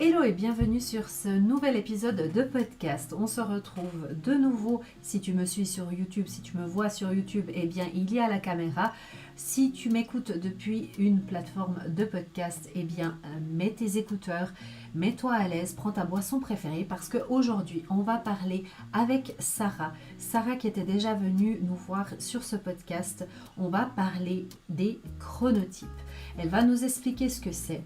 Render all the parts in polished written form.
Hello et bienvenue sur ce nouvel épisode de podcast. On se retrouve de nouveau. Si tu me suis sur YouTube, si tu me vois sur YouTube, eh bien il y a la caméra. Si tu m'écoutes depuis une plateforme de podcast, eh bien mets tes écouteurs, mets-toi à l'aise, prends ta boisson préférée parce qu'aujourd'hui on va parler avec Sarah. Sarah qui était déjà venue nous voir sur ce podcast. On va parler des chronotypes. Elle va nous expliquer ce que c'est.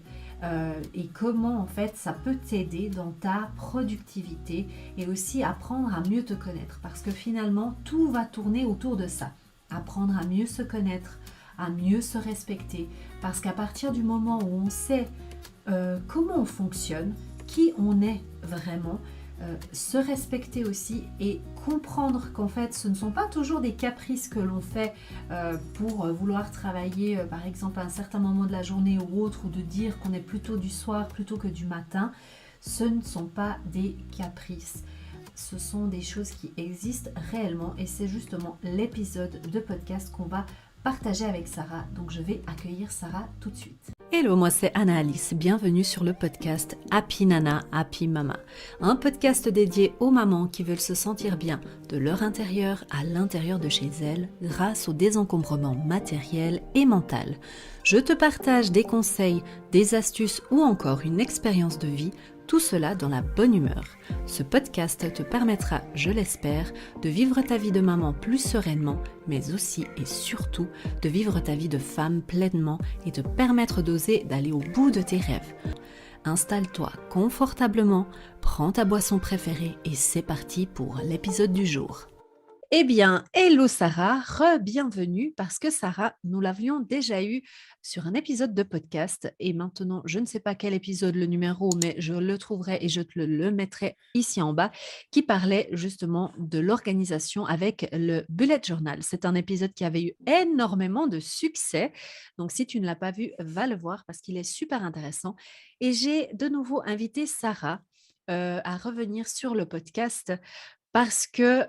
Et comment en fait ça peut t'aider dans ta productivité et aussi apprendre à mieux te connaître parce que finalement tout va tourner autour de ça. Apprendre à mieux se connaître, à mieux se respecter parce qu'à partir du moment où on sait comment on fonctionne, qui on est vraiment, se respecter aussi et comprendre qu'en fait ce ne sont pas toujours des caprices que l'on fait pour vouloir travailler par exemple à un certain moment de la journée ou autre, ou de dire qu'on est plutôt du soir plutôt que du matin. Ce ne sont pas des caprices, ce sont des choses qui existent réellement et c'est justement l'épisode de podcast qu'on va partager avec Sarah. Donc je vais accueillir Sarah tout de suite. Hello, moi c'est Anna-Alice, bienvenue sur le podcast Happy Nana, Happy Mama, un podcast dédié aux mamans qui veulent se sentir bien de leur intérieur à l'intérieur de chez elles grâce au désencombrement matériel et mental. Je te partage des conseils, des astuces ou encore une expérience de vie, tout cela dans la bonne humeur. Ce podcast te permettra, je l'espère, de vivre ta vie de maman plus sereinement, mais aussi et surtout de vivre ta vie de femme pleinement et te permettre d'oser d'aller au bout de tes rêves. Installe-toi confortablement, prends ta boisson préférée et c'est parti pour l'épisode du jour. Eh bien, hello Sarah, re-bienvenue parce que Sarah, nous l'avions déjà eu sur un épisode de podcast et maintenant, je ne sais pas quel épisode, le numéro, mais je le trouverai et je te le mettrai ici en bas, qui parlait justement de l'organisation avec le bullet journal. C'est un épisode qui avait eu énormément de succès, donc si tu ne l'as pas vu, va le voir parce qu'il est super intéressant. Et j'ai de nouveau invité Sarah à revenir sur le podcast parce que,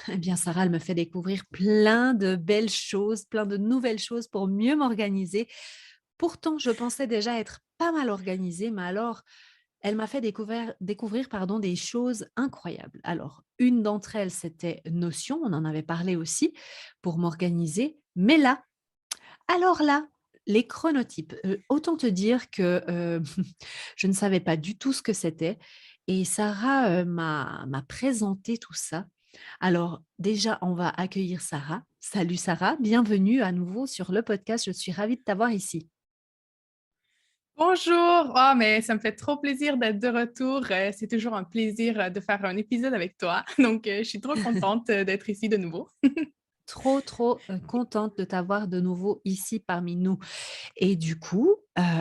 eh bien, Sarah, elle me fait découvrir plein de belles choses, plein de nouvelles choses pour mieux m'organiser. Pourtant, je pensais déjà être pas mal organisée, mais alors, elle m'a fait découvrir pardon, des choses incroyables. Alors, une d'entre elles, c'était Notion, on en avait parlé aussi, pour m'organiser. Mais là, alors là, les chronotypes, autant te dire que, je ne savais pas du tout ce que c'était et Sarah, m'a présenté tout ça. Alors déjà, on va accueillir Sarah. Salut Sarah, bienvenue à nouveau sur le podcast. Je suis ravie de t'avoir ici. Bonjour, ah, mais ça me fait trop plaisir d'être de retour. C'est toujours un plaisir de faire un épisode avec toi. Donc, je suis trop contente d'être ici de nouveau. Trop, trop, contente de t'avoir de nouveau ici parmi nous. Et du coup,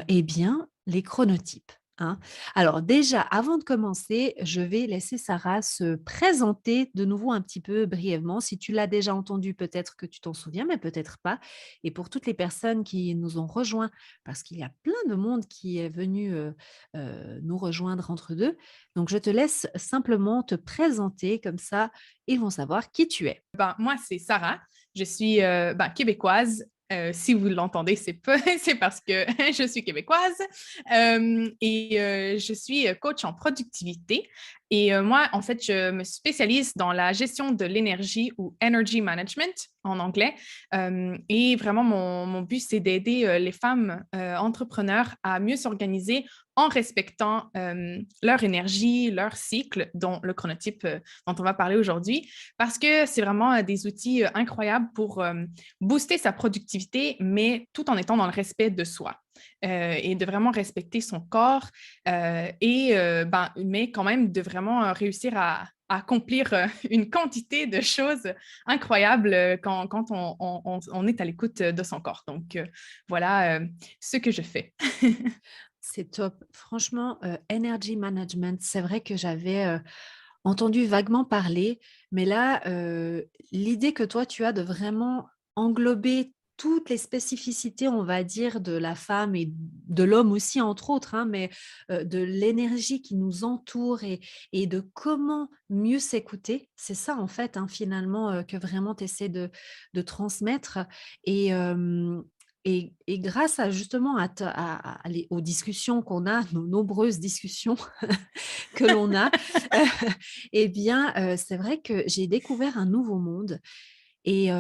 eh bien, les chronotypes, hein. Alors déjà, avant de commencer, je vais laisser Sarah se présenter de nouveau un petit peu brièvement. Si tu l'as déjà entendu, peut-être que tu t'en souviens, mais peut-être pas. Et pour toutes les personnes qui nous ont rejoints, parce qu'il y a plein de monde qui est venu, nous rejoindre entre 2. Donc je te laisse simplement te présenter, comme ça, ils vont savoir qui tu es. Ben, moi, c'est Sarah. Je suis québécoise. Si vous l'entendez, c'est pas, c'est parce que je suis québécoise. Je suis coach en productivité. Moi, en fait, je me spécialise dans la gestion de l'énergie ou energy management en anglais. Et vraiment, mon but, c'est d'aider les femmes entrepreneurs à mieux s'organiser en respectant leur énergie, leur cycle, dont le chronotype dont on va parler aujourd'hui, parce que c'est vraiment des outils incroyables pour booster sa productivité, mais tout en étant dans le respect de soi et de vraiment respecter son corps mais quand même de vraiment réussir à accomplir une quantité de choses incroyables quand on est à l'écoute de son corps. Donc, voilà ce que je fais. C'est top. Franchement, energy management, c'est vrai que j'avais, entendu vaguement parler, mais là, l'idée que toi tu as de vraiment englober toutes les spécificités, on va dire, de la femme et de l'homme aussi entre autres, hein, mais, de l'énergie qui nous entoure et de comment mieux s'écouter. C'est ça en fait, hein, finalement, que vraiment tu essaies de transmettre et et grâce à justement aux discussions qu'on a, nos nombreuses discussions que l'on a, eh bien, c'est vrai que j'ai découvert un nouveau monde et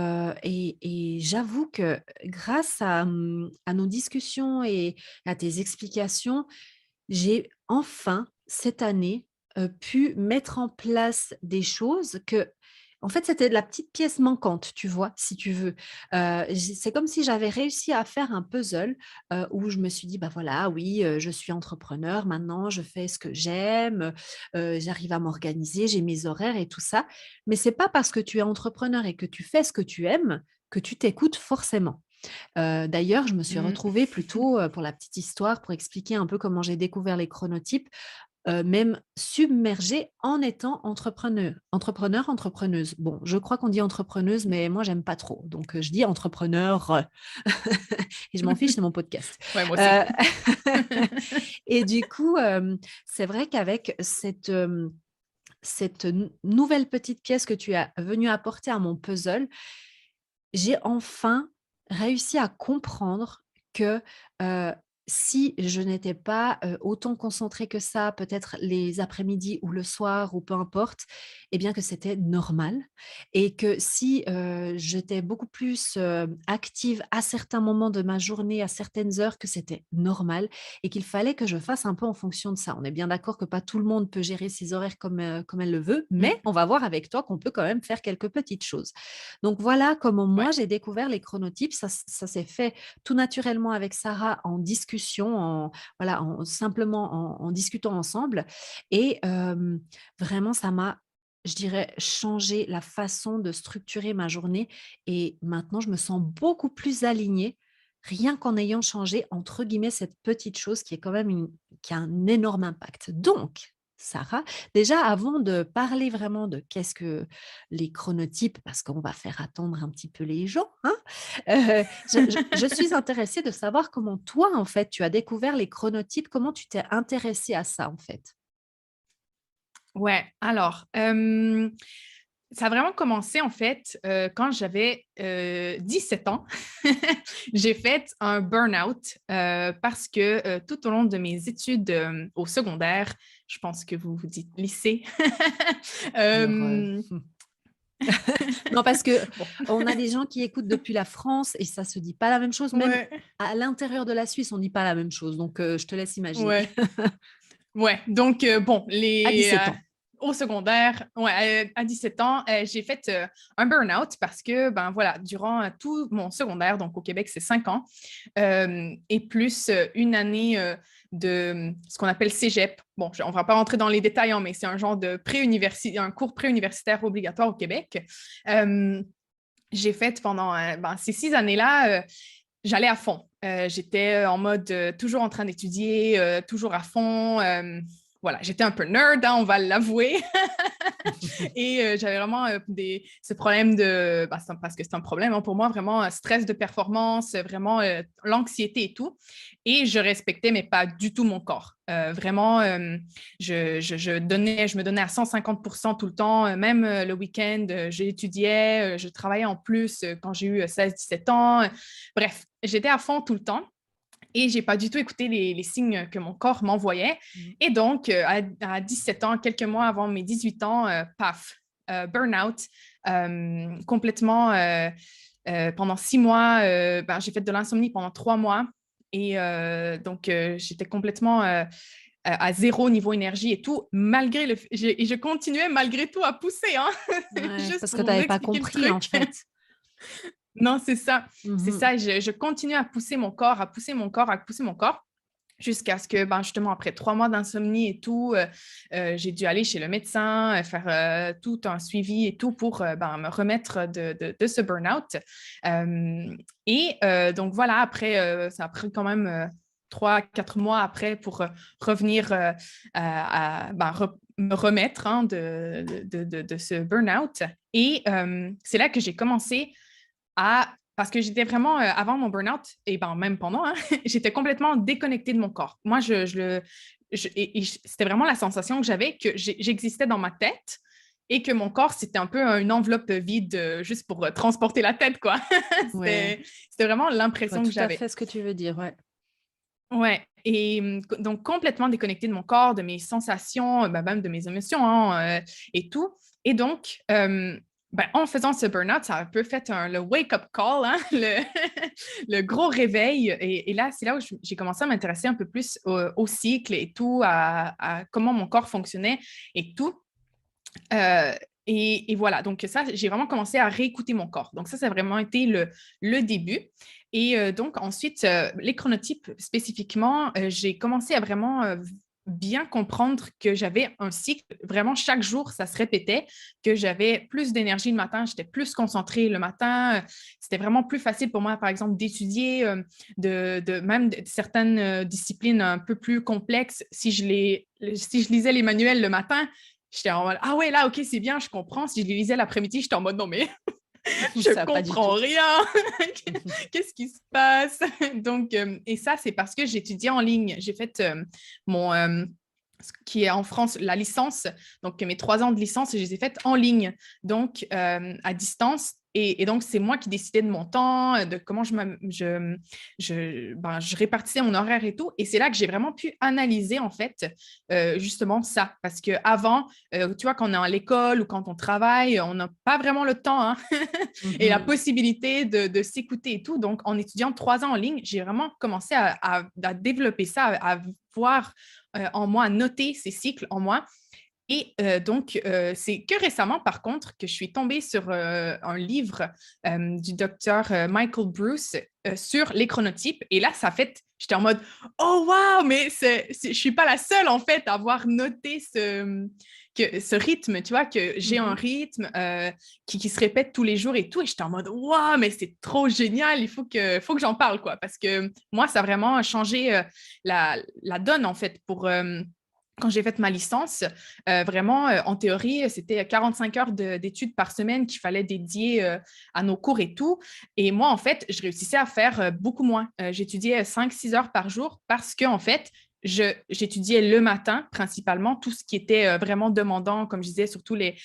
j'avoue que grâce à nos discussions et à tes explications, j'ai enfin, cette année, pu mettre en place des choses que en fait, c'était de la petite pièce manquante, tu vois? Si tu veux. C'est comme si j'avais réussi à faire un puzzle, où je me suis dit: «Bah, voilà, oui, je suis entrepreneur maintenant, je fais ce que j'aime, j'arrive à m'organiser, j'ai mes horaires et tout ça». Mais c'est pas parce que tu es entrepreneur et que tu fais ce que tu aimes, que tu t'écoutes forcément. D'ailleurs, je me suis Mmh. retrouvée plutôt, pour la petite histoire, pour expliquer un peu comment j'ai découvert les chronotypes, même submergée en étant entrepreneuse. Bon, je crois qu'on dit entrepreneuse, mais moi j'aime pas trop, donc je dis entrepreneur et je m'en fiche, c'est mon podcast. Ouais, moi aussi. Heu et du coup, c'est vrai qu'avec cette nouvelle petite pièce que tu es venue apporter à mon puzzle, j'ai enfin réussi à comprendre que, heu, si je n'étais pas, autant concentrée que ça, peut-être les après-midi ou le soir ou peu importe, et bien que c'était normal et que si, j'étais beaucoup plus, active à certains moments de ma journée, à certaines heures, que c'était normal et qu'il fallait que je fasse un peu en fonction de ça. On est bien d'accord que pas tout le monde peut gérer ses horaires comme elle le veut, Mmh. mais on va voir avec toi qu'on peut quand même faire quelques petites choses. Donc voilà comment moi Ouais. j'ai découvert les chronotypes. Ça s'est fait tout naturellement avec Sarah en discussion, voilà, simplement en discutant ensemble. Et vraiment, ça m'a, je dirais, changé la façon de structurer ma journée. Et maintenant, je me sens beaucoup plus alignée, rien qu'en ayant changé, entre guillemets, cette petite chose qui est quand même qui a un énorme impact. Donc, Sarah, déjà, avant de parler vraiment de qu'est-ce que les chronotypes, parce qu'on va faire attendre un petit peu les gens, hein. Je suis intéressée de savoir comment toi, en fait, tu as découvert les chronotypes, comment tu t'es intéressée à ça, en fait? Ouais, alors, ça a vraiment commencé, en fait, quand j'avais, 17 ans. J'ai fait un burn-out, parce que, tout au long de mes études, au secondaire, je pense que vous vous dites lycée. Alors, Hem, non, parce que bon, on a des gens qui écoutent depuis la France et ça se dit pas la même chose, même ouais, à l'intérieur de la Suisse, on dit pas la même chose, donc je te laisse imaginer. ouais. Ouais, donc bon, À 17 ans. au secondaire, ouais, à 17 ans, j'ai fait, un burn-out parce que, ben, voilà, durant, tout mon secondaire, donc au Québec, c'est 5 ans, et plus, 1 année, de, ce qu'on appelle cégep. Bon, on ne va pas rentrer dans les détails, hein, mais c'est un genre de un cours préuniversitaire obligatoire au Québec. Hem, j'ai fait pendant, ben, ces 6 années-là, j'allais à fond. J'étais en mode toujours en train d'étudier, toujours à fond. Voilà, j'étais un peu nerd, hein, on va l'avouer. Et j'avais vraiment ce problème de, bah, parce que c'est un problème hein, pour moi, vraiment un stress de performance, vraiment l'anxiété et tout. Et je respectais, mais pas du tout mon corps. Vraiment, je me donnais à 150% tout le temps, même le week-end, j'étudiais, je travaillais en plus quand j'ai eu 16-17 ans. Bref, j'étais à fond tout le temps. Et j'ai pas du tout écouté les signes que mon corps m'envoyait. Mmh. Et donc, à 17 ans, quelques mois avant mes 18 ans, paf, burn-out, complètement, pendant 6 mois, ben, j'ai fait de l'insomnie pendant 3 mois. Et donc, j'étais complètement à zéro niveau énergie et tout, malgré et je continuais malgré tout à pousser, hein, Ouais, juste parce que pour tu vous avais pas expliquer le compris, en truc. fait. Non, c'est ça. C'est Mmh. ça. Je continuais à pousser mon corps, à pousser mon corps, à pousser mon corps, jusqu'à ce que, ben, justement, après 3 mois d'insomnie et tout, j'ai dû aller chez le médecin, faire tout un suivi et tout pour ben, me remettre de ce burn-out. Et donc, voilà, après, ça a pris quand même 3-4 mois après pour revenir ben, me remettre hein, de ce burn-out. Et c'est là que j'ai commencé parce que j'étais vraiment, avant mon burn-out, et ben, même pendant, hein, j'étais complètement déconnectée de mon corps. Moi, c'était vraiment la sensation que j'avais que j'existais dans ma tête et que mon corps, c'était un peu une enveloppe vide juste pour transporter la tête, quoi. Ouais, C'était vraiment je vois l'impression que tout à j'avais. fait ce que tu veux dire, ouais. Ouais, et donc complètement déconnectée de mon corps, de mes sensations, même de mes émotions, hein, et tout. Et donc, en faisant ce burn-out, ça a un peu fait le wake-up call, hein, le gros réveil. Et là, c'est là où j'ai commencé à m'intéresser un peu plus au cycle et tout, à comment mon corps fonctionnait et tout. Euh, et voilà, donc ça, j'ai vraiment commencé à réécouter mon corps. Donc ça a vraiment été le début. Et donc ensuite, les chronotypes spécifiquement, j'ai commencé à vraiment bien comprendre que j'avais un cycle. Vraiment, chaque jour, ça se répétait, que j'avais plus d'énergie le matin, j'étais plus concentrée le matin. C'était vraiment plus facile pour moi, par exemple, d'étudier même de certaines disciplines un peu plus complexes. Si je lisais les manuels le matin, j'étais en mode, ah ouais, là, ok, c'est bien, je comprends. Si je les lisais l'après-midi, j'étais en mode, non, mais je Ça, pas du comprends tout. rien. Qu'est-ce qui se passe? Donc, et ça, c'est parce que j'étudiais en ligne. J'ai fait mon, ce qui est en France, la licence. Donc, mes 3 ans de licence, je les ai faites en ligne, donc à distance. Et donc, c'est moi qui décidais de mon temps, de comment je répartissais mon horaire et tout. Et c'est là que j'ai vraiment pu analyser, en fait, justement ça. Parce qu'avant, tu vois, quand on est à l'école ou quand on travaille, on n'a pas vraiment le temps, hein, et la Mhm. possibilité de s'écouter et tout. Donc, en étudiant 3 ans en ligne, j'ai vraiment commencé à développer ça, à voir en moi, à noter ces cycles en moi. Et donc, c'est que récemment, par contre, que je suis tombée sur un livre du docteur Michael Bruce sur les chronotypes. Et là, ça fait, j'étais en mode, oh wow, mais je ne suis pas la seule, en fait, à avoir noté ce rythme, tu vois, que j'ai un Mhm. rythme qui se répète tous les jours et tout. Et j'étais en mode, wow, mais c'est trop génial, il faut que j'en parle, quoi. Parce que moi, ça a vraiment changé la donne, en fait, pour quand j'ai fait ma licence, vraiment, en théorie, c'était 45 heures d'études par semaine qu'il fallait dédier à nos cours et tout. Et moi, en fait, je réussissais à faire beaucoup moins. J'étudiais 5-6 heures par jour parce que, en fait, j'étudiais le matin principalement, tout ce qui était vraiment demandant, comme je disais, surtout les,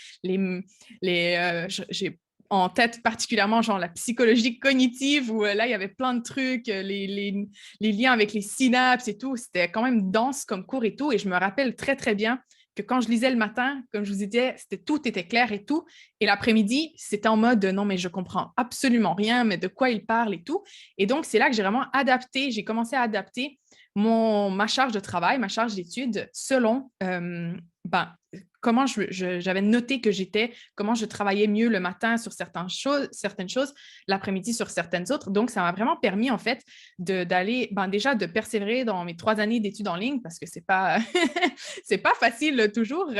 j'ai en tête particulièrement genre la psychologie cognitive où là, il y avait plein de trucs, les liens avec les synapses et tout. C'était quand même dense comme cours et tout. Et je me rappelle très, très bien que quand je lisais le matin, comme je vous disais, tout était clair et tout. Et l'après-midi, c'était en mode non, mais je comprends absolument rien, mais de quoi il parle et tout. Et donc, c'est là que j'ai vraiment adapté, j'ai commencé à adapter ma charge de travail, ma charge d'études selon comment j'avais noté que j'étais, comment je travaillais mieux le matin sur certaines choses, l'après-midi sur certaines autres. Donc, ça m'a vraiment permis, en fait, d'aller, déjà, de persévérer dans mes 3 années d'études en ligne parce que c'est pas, c'est pas facile toujours.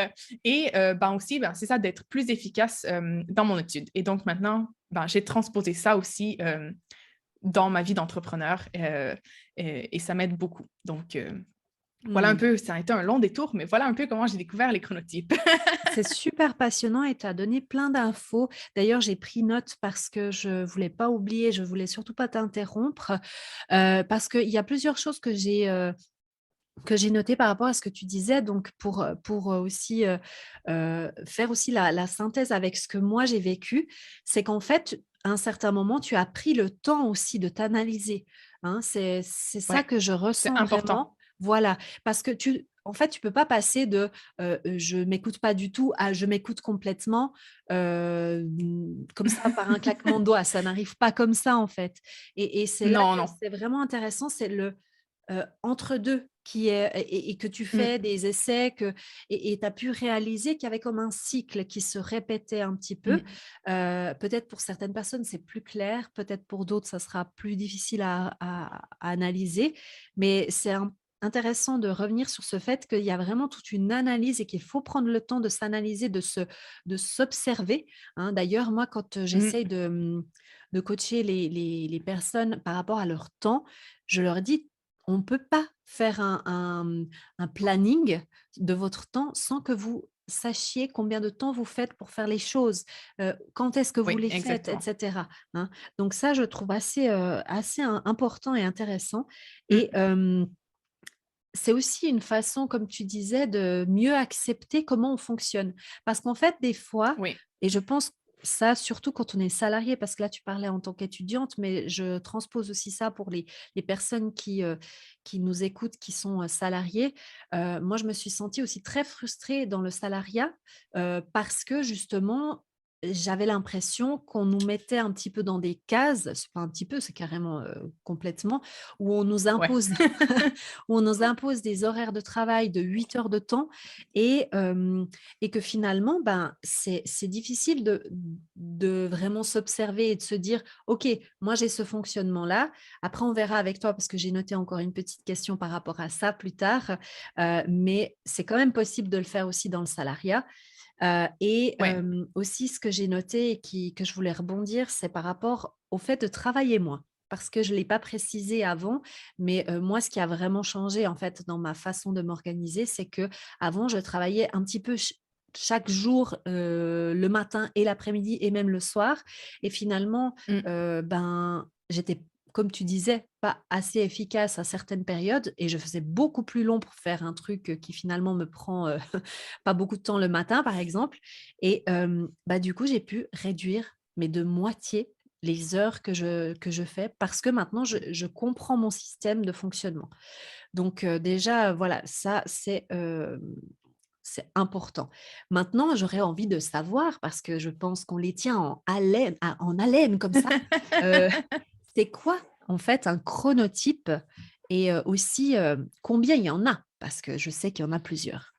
Et aussi, c'est ça, d'être plus efficace dans mon étude. Et donc, maintenant, j'ai transposé ça aussi dans ma vie d'entrepreneur et ça m'aide beaucoup. Donc, voilà un Mm. peu, ça a été un long détour, mais voilà un peu comment j'ai découvert les chronotypes. C'est super passionnant et tu as donné plein d'infos. D'ailleurs, j'ai pris note parce que je voulais pas oublier, je voulais surtout pas t'interrompre, parce qu'il y a plusieurs choses que j'ai notées par rapport à ce que tu disais. Donc pour aussi, faire aussi la synthèse avec ce que moi j'ai vécu, c'est qu'en fait, à un certain moment, tu as pris le temps aussi de t'analyser, hein. C'est ça Ouais, que je c'est ressens important. vraiment. Voilà, parce que en fait, tu peux pas passer de, je m'écoute pas du tout à je m'écoute complètement, comme ça par un claquement de doigts. Ça n'arrive pas comme ça, en fait, et c'est là Non, que non. c'est vraiment intéressant, c'est le entre 2 qui est et que tu Mm, fais des essais et tu as pu réaliser qu'il y avait comme un cycle qui se répétait un petit peu. mm. Peut-être pour certaines personnes, c'est plus clair, peut-être pour d'autres, ça sera plus difficile à analyser, mais c'est intéressant de revenir sur ce fait qu'il y a vraiment toute une analyse et qu'il faut prendre le temps de s'analyser, de s'observer, hein. D'ailleurs, moi, quand, j'essaye Mm. de coacher les personnes par rapport à leur temps, je leur dis: on ne peut pas faire un planning de votre temps sans que vous sachiez combien de temps vous faites pour faire les choses, quand est-ce que vous Oui, les faites, et exactement. cetera, hein. Donc ça, je trouve assez, assez im important et intéressant, et Mm. c'est aussi une façon, comme tu disais, de mieux accepter comment on fonctionne. Parce qu'en fait, des fois, Oui, et je pense ça surtout quand on est salarié, parce que là, tu parlais en tant qu'étudiante, mais je transpose aussi ça pour les personnes qui nous écoutent, qui sont salariées. Moi, je me suis sentie aussi très frustrée dans le salariat parce que justement, j'avais l'impression qu'on nous mettait un petit peu dans des cases, c'est pas un petit peu, c'est carrément complètement, où on nous ouais. impose où on nous impose des horaires de travail de 8 heures de temps et, et que finalement, ben, c'est difficile de vraiment s'observer et de se dire, OK, moi j'ai ce fonctionnement-là. Après, on verra avec toi parce que j'ai noté encore une petite question par rapport à ça plus tard. Mais c'est quand même possible de le faire aussi dans le salariat. Et Ouais. aussi ce que j'ai noté et que je voulais rebondir, c'est par rapport au fait de travailler moins. Parce que je ne l'ai pas précisé avant, mais moi, ce qui a vraiment changé en fait dans ma façon de m'organiser, c'est que avant je travaillais un petit peu chaque jour, le matin et l'après-midi et même le soir. Et finalement, Mmh. ben, j'étais, comme tu disais, pas assez efficace à certaines périodes et je faisais beaucoup plus long pour faire un truc qui finalement me prend pas beaucoup de temps le matin, par exemple. Et bah, du coup, j'ai pu réduire, mais de moitié, les heures que je fais parce que maintenant, je comprends mon système de fonctionnement. Donc déjà, voilà, ça, c'est important. Maintenant, j'aurais envie de savoir, parce que je pense qu'on les tient en haleine comme ça, heu, c'est quoi, en fait, un chronotype et aussi, combien il y en a? Parce que je sais qu'il y en a plusieurs.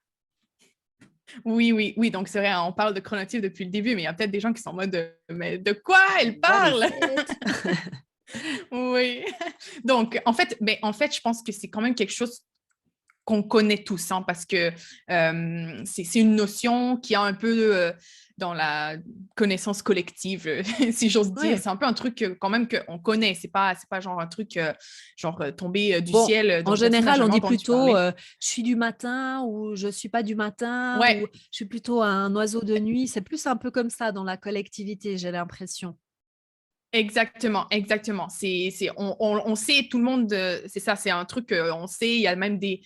Oui, oui, oui, donc c'est vrai, hein, on parle de chronotype depuis le début, mais il y a peut-être des gens qui sont en mode, «Mais de quoi elle What is parle?» it? Oui. Donc en fait, je pense que c'est quand même quelque chose qu'on connaît tous, hein, parce que c'est une notion qui a un peu dans la connaissance collective, si j'ose dire. Ouais. C'est un peu un truc quand même qu'on connaît. C'est pas genre un truc genre tombé du Bon, ciel en dont personne n'a général, on jamais dit entendu plutôt, parler. je suis du matin ou je suis pas du matin ou Ouais, je suis plutôt un oiseau de nuit. C'est plus un peu comme ça dans la collectivité, j'ai l'impression. exactement, exactement. On sait, tout le monde, c'est ça, c'est un truc qu'on sait. Il y a même des,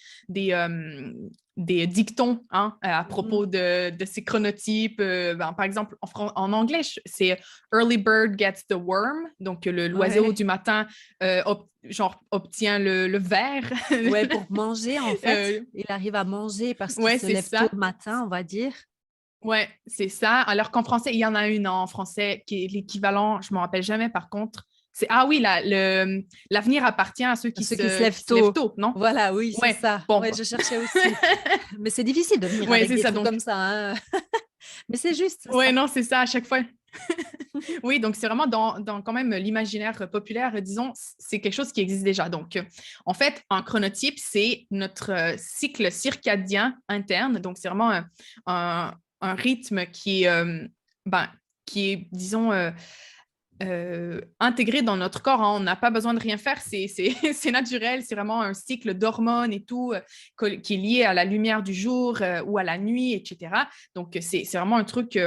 euh, des dictons, hein, à Mmh. propos de ces chronotypes. Par exemple, en anglais, c'est Early bird gets the worm. Donc, l'oiseau Ouais. du matin genre, obtient le ver. Ouais, pour manger, en fait. Euh, Il arrive à manger parce qu'il ouais, se c'est lève tôt ça. le matin, on va dire. Ouais, c'est ça. Alors qu'en français, il y en a une en français qui est l'équivalent, je ne me rappelle jamais par contre. Ah oui, l'avenir appartient à ceux Ceux qui se lèvent qui se lèvent tôt. tôt, non? Voilà, oui, c'est Ouais, ça. bon. Ouais, je cherchais aussi. Mais c'est difficile de venir Ouais, avec c'est des ça. trucs Donc, comme ça, hein. Mais c'est juste ouais, ça. non, c'est ça à chaque fois. Oui, donc c'est vraiment dans quand même l'imaginaire populaire, disons, c'est quelque chose qui existe déjà. Donc, en fait, un chronotype, c'est notre cycle circadien interne. Donc, c'est vraiment un rythme ben, qui est, disons, intégré dans notre corps, hein. On n'a pas besoin de rien faire, c'est naturel, c'est vraiment un cycle d'hormones et tout qui est lié à la lumière du jour ou à la nuit, etc. Donc, c'est vraiment un truc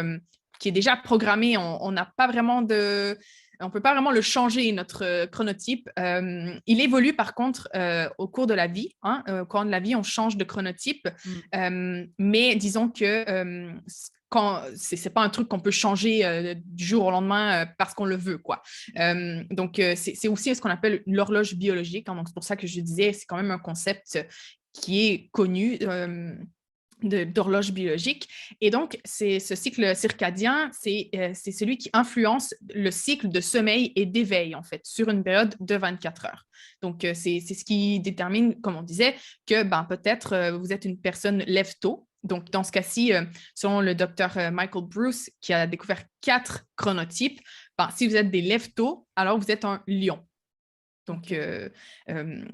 qui est déjà programmé. On n'a pas vraiment de... On ne peut pas vraiment le changer, notre chronotype. Il évolue par contre au cours de la vie. Hein. Au cours de la vie, on change de chronotype. Mmh. Mais disons que c'est pas un truc qu'on peut changer du jour au lendemain parce qu'on le veut, quoi. Donc, c'est aussi ce qu'on appelle l'horloge biologique. Hein. Donc, c'est pour ça que je disais, c'est quand même un concept qui est connu. D'horloge biologique. Et donc, ce cycle circadien, c'est celui qui influence le cycle de sommeil et d'éveil, en fait, sur une période de 24 heures. Donc, c'est ce qui détermine, comme on disait, que ben, peut-être vous êtes une personne lève-tôt. Donc, dans ce cas-ci, selon le docteur Michael Bruce, qui a découvert 4 chronotypes, ben, si vous êtes des lève-tôt, alors vous êtes un lion. Donc, OK. euh,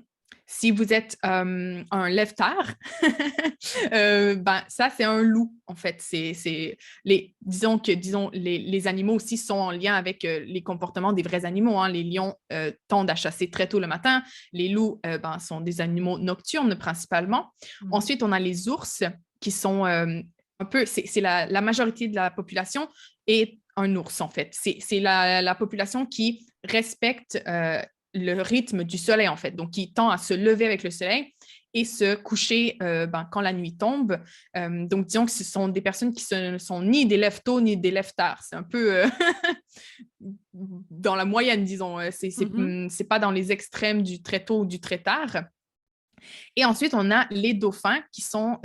si vous êtes un lève-tard, ben, ça, c'est un loup, en fait. Disons, les animaux aussi sont en lien avec les comportements des vrais animaux. Hein. Les lions tendent à chasser très tôt le matin. Les loups ben, sont des animaux nocturnes principalement. Mmh. Ensuite, on a les ours qui sont un peu, c'est la majorité de la population est un ours, en fait. C'est la population qui respecte le rythme du soleil, en fait. Donc, qui tend à se lever avec le soleil et se coucher quand la nuit tombe. Donc, disons que ce sont des personnes qui ne sont ni des lève-tôt ni des lève-tard. C'est un peu dans la moyenne, disons. C'est pas dans les extrêmes du très tôt ou du très tard. Et ensuite, on a les dauphins qui sont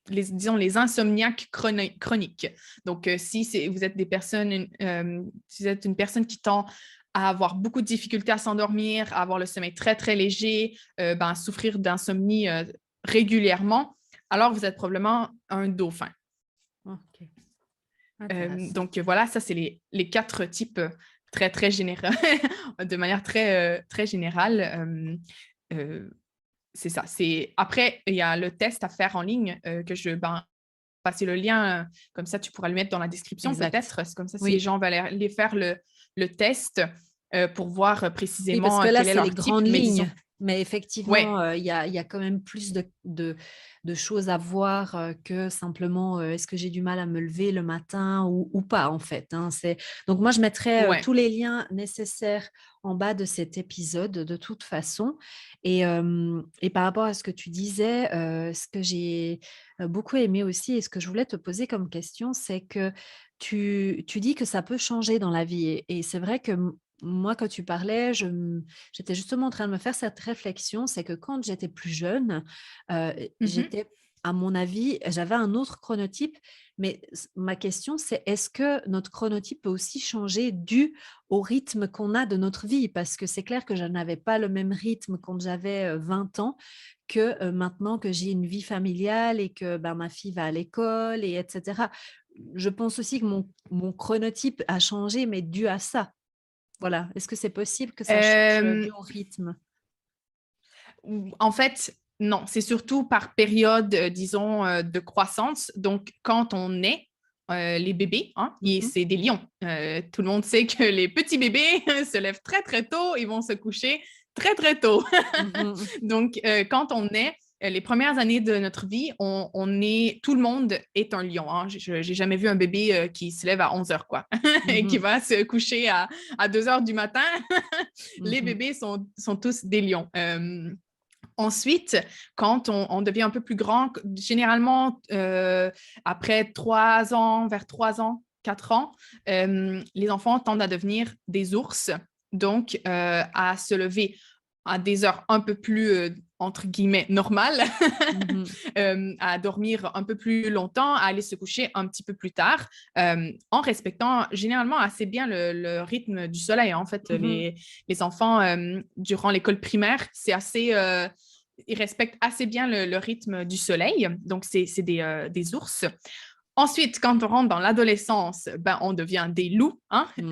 disons, les insomniaques chroniques. Donc, si vous êtes si vous êtes une personne qui tend à avoir beaucoup de difficultés à s'endormir, à avoir le sommeil très, très léger, souffrir d'insomnie régulièrement, alors vous êtes probablement un dauphin. Ok. Donc, voilà, ça, c'est les 4 types très, très généraux, de manière très, très générale. C'est ça. Après, il y a le test à faire en ligne que je vais passer le lien, comme ça, tu pourras le mettre dans la description peut-être. C'est comme ça, si les gens veulent aller faire le test pour voir précisément parce que là, quel est c'est leur les type. grandes lignes. Mais effectivement, Ouais. il y a quand même plus de choses à voir que simplement est-ce que j'ai du mal à me lever le matin ou pas, en fait. Hein. Donc, moi, je mettrai Ouais. tous les liens nécessaires en bas de cet épisode, de toute façon. Et par rapport à ce que tu disais, ce que j'ai beaucoup aimé aussi et ce que je voulais te poser comme question, c'est que tu dis que ça peut changer dans la vie. Et c'est vrai que moi, quand tu parlais, j'étais justement en train de me faire cette réflexion, c'est que quand j'étais plus jeune, Mhm. à mon avis, j'avais un autre chronotype, mais ma question, c'est est-ce que notre chronotype peut aussi changer dû au rythme qu'on a de notre vie? Parce que c'est clair que je n'avais pas le même rythme quand j'avais 20 ans que maintenant que j'ai une vie familiale et que ma fille va à l'école, et etc. Je pense aussi que mon chronotype a changé, mais dû à ça. Voilà. Est-ce que c'est possible que ça change dû Euh, au rythme? En fait, non, c'est surtout par période, disons, de croissance. Donc, quand on est les bébés, hein, et Mmh. c'est des lions. Tout le monde sait que les petits bébés se lèvent très, très tôt, ils vont se coucher très, très tôt. Mmh. Donc, quand on est les premières années de notre vie, tout le monde est un lion. Hein. Je n'ai jamais vu un bébé qui se lève à 11 heures, quoi, et qui Mmh. va se coucher à 2 heures du matin. Les Mmh. bébés sont tous des lions. Ensuite, quand on devient un peu plus grand, généralement après 3 ans, vers 3 ans, 4 ans, les enfants tendent à devenir des ours, donc à se lever à des heures un peu plus, entre guillemets, normales, Mmh. à dormir un peu plus longtemps, à aller se coucher un petit peu plus tard, en respectant généralement assez bien le rythme du soleil. En fait, Mmh. les enfants, durant l'école primaire, c'est assez ils respectent assez bien le rythme du soleil. Donc, c'est des ours. Ensuite, quand on rentre dans l'adolescence, on devient des loups. Hein? Mmh.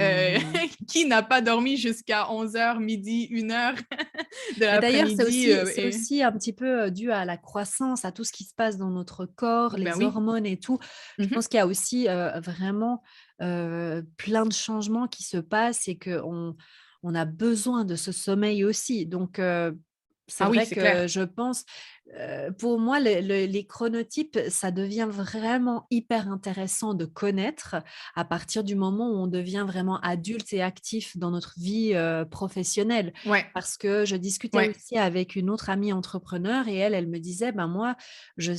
Qui n'a pas dormi jusqu'à 11 h, midi, 1 h de Et d'ailleurs, l'après-midi? c'est aussi un petit peu dû à la croissance, à tout ce qui se passe dans notre corps, Ben les oui. hormones et tout. Je Mhm. pense qu'il y a aussi vraiment plein de changements qui se passent et qu'on a besoin de ce sommeil aussi. Donc, c'est Ah oui, vrai c'est que clair. je pense, pour moi, les chronotypes, ça devient vraiment hyper intéressant de connaître à partir du moment où on devient vraiment adulte et actif dans notre vie professionnelle. Ouais, Parce que je discutais ouais. aussi avec une autre amie entrepreneur et elle me disait, ben moi, je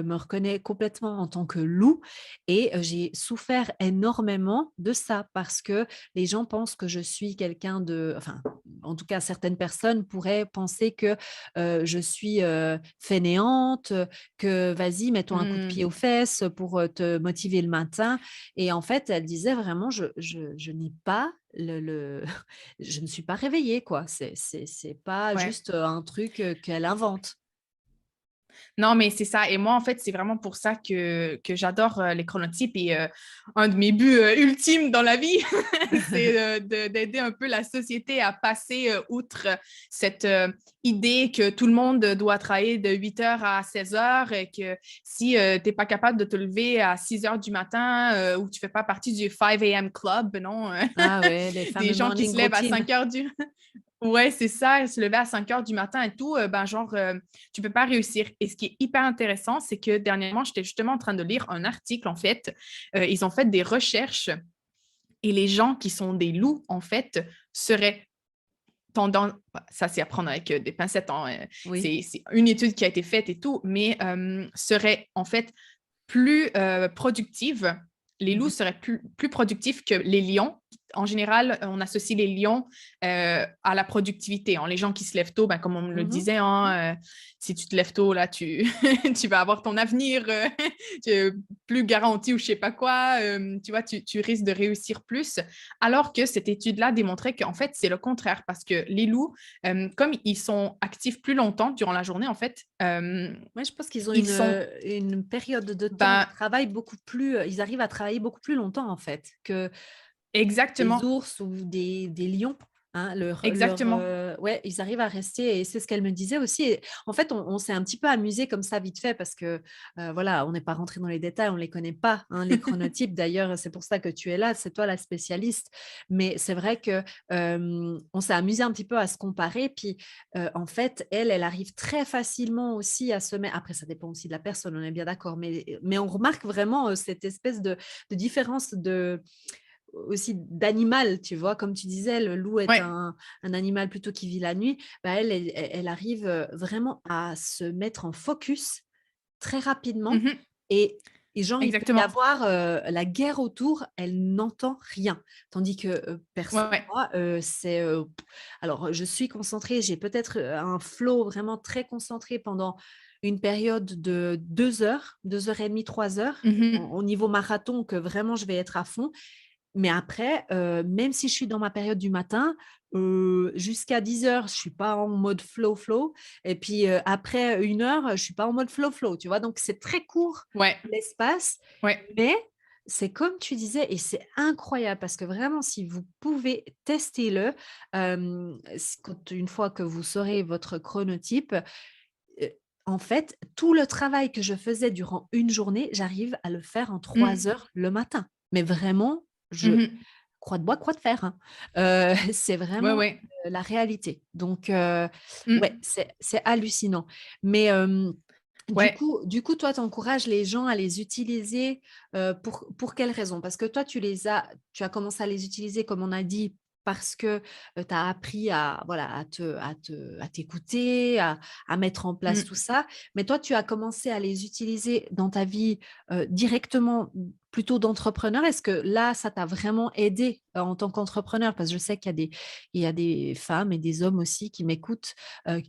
me reconnais complètement en tant que loup et j'ai souffert énormément de ça parce que les gens pensent que je suis quelqu'un de, enfin, en tout cas, certaines personnes pourraient penser que je suis fainéante, que vas-y, mets-toi un coup de pied Hmm. aux fesses pour te motiver le matin. Et en fait, elle disait vraiment, je n'ai pas je ne suis pas réveillée, quoi. C'est pas Ouais. juste un truc qu'elle invente. Non, mais c'est ça. Et moi, en fait, c'est vraiment pour ça que j'adore les chronotypes. Et un de mes buts ultimes dans la vie, c'est d'aider un peu la société à passer outre cette idée que tout le monde doit travailler de 8 heures à 16 heures et que si tu n'es pas capable de te lever à 6 heures du matin ou tu ne fais pas partie du 5 a.m. club, non, Ah ouais, les des fameux gens qui morning se lèvent à routines. 5 heures du... Ouais, c'est ça, se lever à 5 heures du matin et tout, tu peux pas réussir. Et ce qui est hyper intéressant, c'est que dernièrement, j'étais justement en train de lire un article, en fait. Ils ont fait des recherches et les gens qui sont des loups, en fait, seraient tendance, ça c'est à prendre avec des pincettes, hein, Oui. c'est une étude qui a été faite et tout, mais seraient en fait plus productives. Les loups Mhm. seraient plus productifs que les lions. En général, on associe les lions à la productivité. Hein. Les gens qui se lèvent tôt, ben, comme on me le Mhm. disait, hein, si tu te lèves tôt, là, tu, tu vas avoir ton avenir plus garanti ou je sais pas quoi. Tu vois, tu risques de réussir plus. Alors que cette étude-là démontrait qu'en fait, c'est le contraire parce que les loups, comme ils sont actifs plus longtemps durant la journée, en fait, Ouais, je pense qu'ils ont ils sont, une période de temps de ben, travail beaucoup plus, ils arrivent à travailler beaucoup plus longtemps en fait que des exactement, ours ou des lions, hein, exactement. ouais, ils arrivent à rester et c'est ce qu'elle me disait aussi et en fait, on s'est un petit peu amusé comme ça vite fait parce que, voilà, on n'est pas rentré dans les détails, on les connaît pas, hein, les chronotypes. D'ailleurs, c'est pour ça que tu es là, c'est toi la spécialiste. Mais c'est vrai que, on s'est amusé un petit peu à se comparer puis, en fait, elle arrive très facilement aussi à se mettre après ça dépend aussi de la personne, on est bien d'accord, mais on remarque vraiment, cette espèce de différence de aussi d'animal, tu vois? Comme tu disais, le loup est Ouais. un animal plutôt qui vit la nuit. Bah, elle arrive, vraiment à se mettre en focus très rapidement Mhm. et genre, il peut y Exactement. avoir, la guerre autour, elle n'entend rien. Tandis que, perso Ouais, ouais. moi, c'est, alors, je suis concentrée, j'ai peut-être, un flow vraiment très concentré pendant une période de 2 heures, 2 heures et demie, 3 heures, Mhm. au niveau marathon que vraiment je vais être à fond mais après, même si je suis dans ma période du matin, jusqu'à 10 heures, je suis pas en mode flow et puis, après 1 heure, je suis pas en mode flow, tu vois? Donc c'est très court Ouais, l'espace, ouais. mais c'est comme tu disais et c'est incroyable parce que vraiment si vous pouvez, testez-le, s quand une fois que vous saurez votre chronotype, heu, en fait, tout le travail que je faisais durant une journée, j'arrive à le faire en Mm. 3 heures le matin. Mais vraiment, je Mhm. croix de bois, croix de fer, hein. C'est Ouais, vraiment, ouais. la réalité. Donc ouais, Mm. c'est hallucinant. Mais Ouais. du coup, toi, tu encourages les gens à les utiliser, pour quelles raisons? Parce que toi, tu as commencé à les utiliser, comme on a dit, parce que, tu as appris à voilà, à t'écouter, à mettre en place tout Mm. ça. Mais toi, tu as commencé à les utiliser dans ta vie, directement, plutôt d'entrepreneur. Est-ce que là, ça t'a vraiment aidé, en tant qu'entrepreneur? Parce que je sais qu'il y a des femmes et des hommes aussi qui m'écoutent,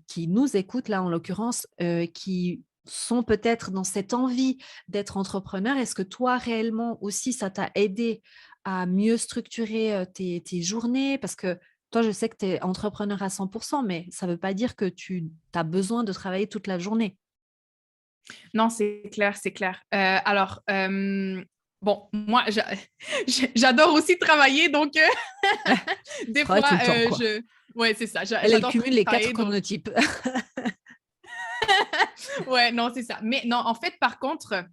qui nous écoutent là, en l'occurrence, qui sont peut-être dans cette envie d'être entrepreneur. Est-ce que toi, réellement aussi, ça t'a aidé à mieux structurer, tes journées? Parce que toi, je sais que tu es entrepreneur à 100%, mais ça ne veut pas dire que tu as besoin de travailler toute la journée. Non, c'est clair, c'est clair. Alors, bon, moi, j'adore aussi travailler, donc des Travaille tout fois, le temps, quoi. ouais, c'est ça, Elle j'adore cumule les 4 travailler, donc, chronotypes. ouais, non, c'est ça. Mais non, en fait, par contre,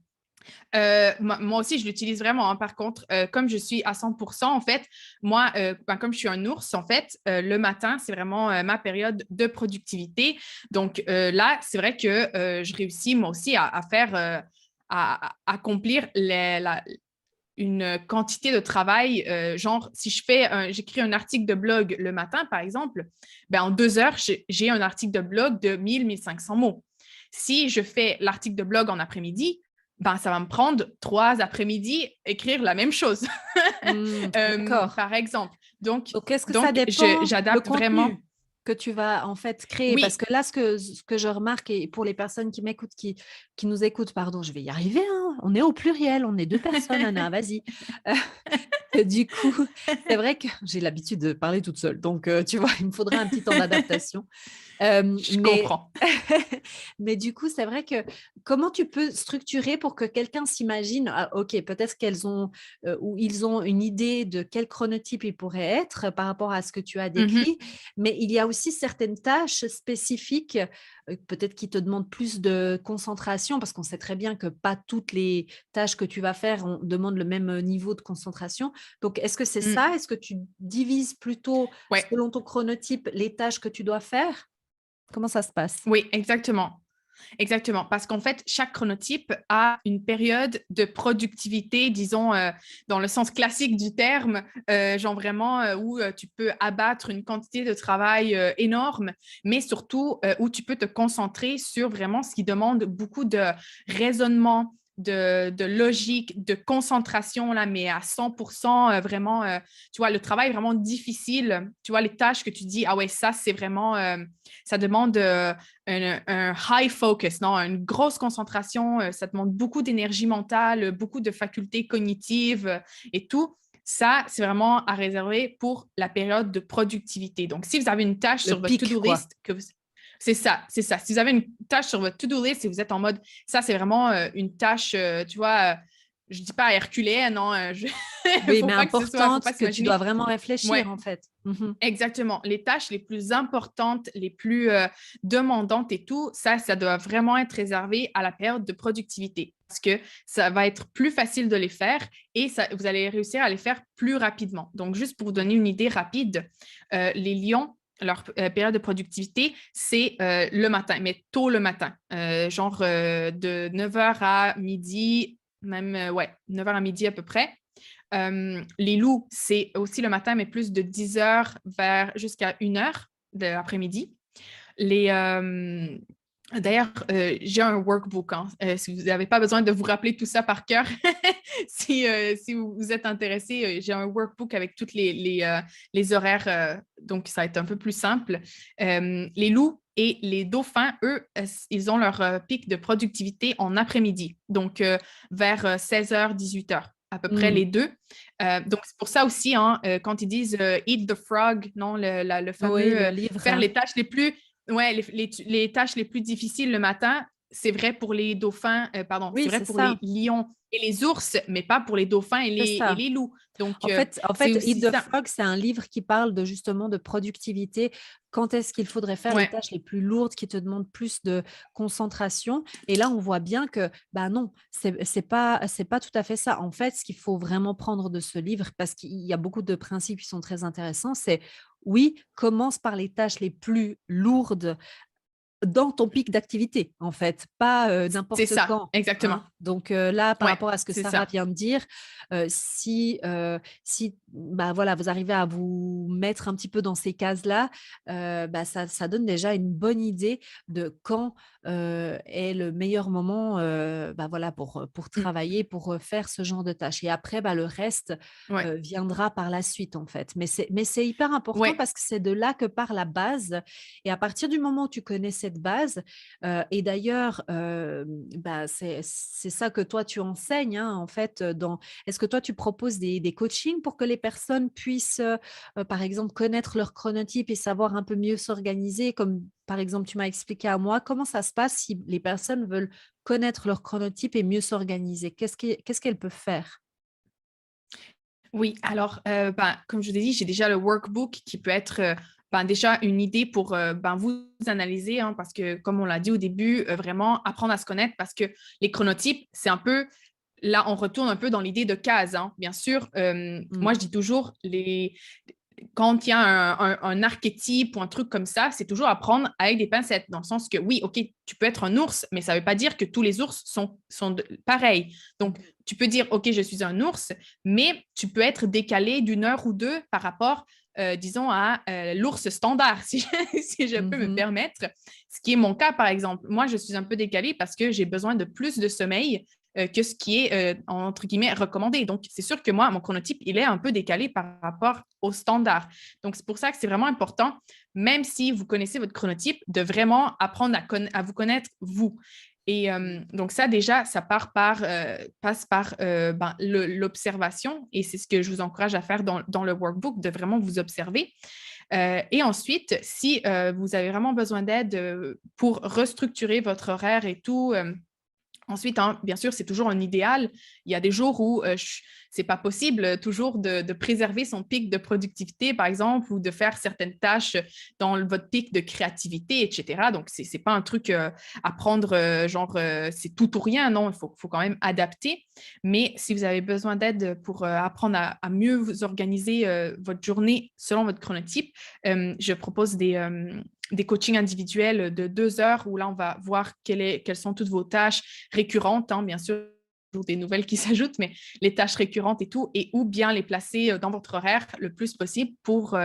moi aussi, je l'utilise vraiment. Hein. Par contre, comme je suis à 100%, en fait, moi, ben, comme je suis un ours, en fait, le matin, c'est vraiment ma période de productivité. Donc là, c'est vrai que je réussis moi aussi à faire, à accomplir une quantité de travail. Genre, si j'écris un article de blog le matin, par exemple, ben, en 2 heures, j'ai un article de blog de 1 500 mots. Si je fais l'article de blog en après-midi, ben, ça va me prendre 3 après-midi écrire la même chose, Mmh, d'accord. par exemple. Donc, Donc, est-ce que ça donc dépend le j'adapte vraiment. contenu que tu vas, en fait, créer? Parce Oui, que là, ce que je remarque et pour les personnes qui m'écoutent, qui nous écoutent, pardon, je vais y arriver, hein, on est au pluriel, on est 2 personnes, Anna, vas-y. Du coup, c'est vrai que j'ai l'habitude de parler toute seule, donc tu vois, il me faudrait un petit temps d'adaptation. je Mais comprends. mais du coup, c'est vrai que comment tu peux structurer pour que quelqu'un s'imagine, ah, OK, peut-être qu'elles ont, ou ils ont une idée de quel chronotype ils pourraient être par rapport à ce que tu as Mhm. décrit, mais il y a aussi certaines tâches spécifiques, peut-être qui te demandent plus de concentration parce qu'on sait très bien que pas toutes les tâches que tu vas faire demandent le même, niveau de concentration. Donc est-ce que c'est ça? Mm. Est-ce que tu divises plutôt Ouais. selon ton chronotype les tâches que tu dois faire? Comment ça se passe? Oui, exactement. Exactement, parce qu'en fait, chaque chronotype a une période de productivité, disons, dans le sens classique du terme, genre vraiment où tu peux abattre une quantité de travail énorme, mais surtout où tu peux te concentrer sur vraiment ce qui demande beaucoup de raisonnement, de logique, de concentration, là, mais à 100%, vraiment, tu vois, le travail est vraiment difficile. Tu vois, les tâches que tu dis, ah ouais, ça, c'est vraiment, ça demande un high focus, non? Une grosse concentration, ça demande beaucoup d'énergie mentale, beaucoup de facultés cognitives et tout. Ça, c'est vraiment à réserver pour la période de productivité. Donc, si vous avez une tâche Le sur votre pic, to-do quoi. list, c'est ça, c'est ça. Si vous avez une tâche sur votre to-do list et vous êtes en mode, ça, c'est vraiment une tâche, tu vois, je ne dis pas herculéenne, non? Il Oui, faut mais pas que ce soit, faut importante, pas que tu dois s'imaginer. vraiment Ouais, réfléchir, en fait. Mhm. exactement. Les tâches les plus importantes, les plus demandantes et tout, ça doit vraiment être réservé à la période de productivité parce que ça va être plus facile de les faire et ça, vous allez réussir à les faire plus rapidement. Donc, juste pour vous donner une idée rapide, les lions, leur période de productivité, c'est le matin, mais tôt le matin, genre de 9 h à midi, même, ouais, 9 h à midi à peu près. Les loups, c'est aussi le matin, mais plus de 10 heures vers jusqu'à 1 heure de l'après-midi. D'ailleurs, j'ai un workbook. Hein, si vous n'avez pas besoin de vous rappeler tout ça par cœur, si vous êtes intéressé, j'ai un workbook avec tous les horaires. Donc, ça va être un peu plus simple. Les loups et les dauphins, eux, ils ont leur pic de productivité en après-midi, donc vers 16 h, 18 h à peu près Mm. les deux. Donc, c'est pour ça aussi, hein, quand ils disent eat the frog, non, le Oui, fameux le livre, faire hein. les tâches les plus, ouais, les tâches les plus difficiles le matin, c'est vrai pour les dauphins, pardon, c'est Oui, vrai c'est pour les ça. lions et les ours, mais pas pour les dauphins C'est et ça. les loups. Donc, En fait, c'est Eat aussi the ça. Frog, c'est un livre qui parle de justement de productivité. Quand est-ce qu'il faudrait faire les Ouais. tâches les plus lourdes qui te demandent plus de concentration? Et là, on voit bien que, bah non, c'est pas tout à fait ça. En fait, ce qu'il faut vraiment prendre de ce livre, parce qu'il y a beaucoup de principes qui sont très intéressants, c'est oui, commence par les tâches les plus lourdes dans ton pic d'activité, en fait, pas, C'est n'importe ça, quand, exactement. hein. Donc, là, par Ouais, rapport à ce que c'est Sarah ça. vient de dire, si, bah, voilà, vous arrivez à vous mettre un petit peu dans ces cases-là, bah, ça donne déjà une bonne idée de quand, est le meilleur moment, bah, voilà, pour Mm. travailler, pour, faire ce genre de tâches et après, bah, le reste, Ouais, viendra par la suite, en fait. Mais c'est hyper important ouais. parce que c'est de là que part la base et à partir du moment où tu connais cette base, et d'ailleurs, bah, c'est ça que toi tu enseignes, hein, en fait, est-ce que toi tu proposes des coachings pour que les personnes puissent, par exemple, connaître leur chronotype et savoir un peu mieux s'organiser? Comme par exemple, tu m'as expliqué à moi, comment ça se passe si les personnes veulent connaître leur chronotype et mieux s'organiser? Qu'est-ce qu'elles peuvent faire? Oui, alors, ben, comme je l'ai dit, j'ai déjà le workbook qui peut être ben, déjà une idée pour ben, vous analyser, hein, parce que, comme on l'a dit au début, vraiment apprendre à se connaître parce que les chronotypes, c'est un peu, là, on retourne un peu dans l'idée de case, hein. Bien sûr, Mmh. moi, je dis toujours, quand il y a un archétype ou un truc comme ça, c'est toujours à prendre avec des pincettes, dans le sens que oui, OK, tu peux être un ours, mais ça ne veut pas dire que tous les ours sont pareils. Donc, tu peux dire, OK, je suis un ours, mais tu peux être décalé d'une heure ou deux par rapport, disons, à l'ours standard, si je peux me Mmh. permettre. Ce qui est mon cas, par exemple. Moi, je suis un peu décalée parce que j'ai besoin de plus de sommeil que ce qui est, entre guillemets, recommandé. Donc, c'est sûr que moi, mon chronotype, il est un peu décalé par rapport au standard. Donc, c'est pour ça que c'est vraiment important, même si vous connaissez votre chronotype, de vraiment apprendre à vous connaître, vous. Et donc, ça, déjà, ça passe par ben, l'observation. Et c'est ce que je vous encourage à faire dans le workbook, de vraiment vous observer. Et ensuite, si vous avez vraiment besoin d'aide pour restructurer votre horaire et tout, ensuite, hein, bien sûr, c'est toujours un idéal. Il y a des jours où c'est pas possible toujours de préserver son pic de productivité, par exemple, ou de faire certaines tâches dans votre pic de créativité, etc. Donc, c'est pas un truc à prendre genre c'est tout ou rien. Non, il faut quand même adapter. Mais si vous avez besoin d'aide pour apprendre à mieux vous organiser votre journée selon votre chronotype, je propose des coachings individuels de 2 heures où là, on va voir quelles sont toutes vos tâches récurrentes, hein, bien sûr, toujours des nouvelles qui s'ajoutent, mais les tâches récurrentes et tout, et où bien les placer dans votre horaire le plus possible pour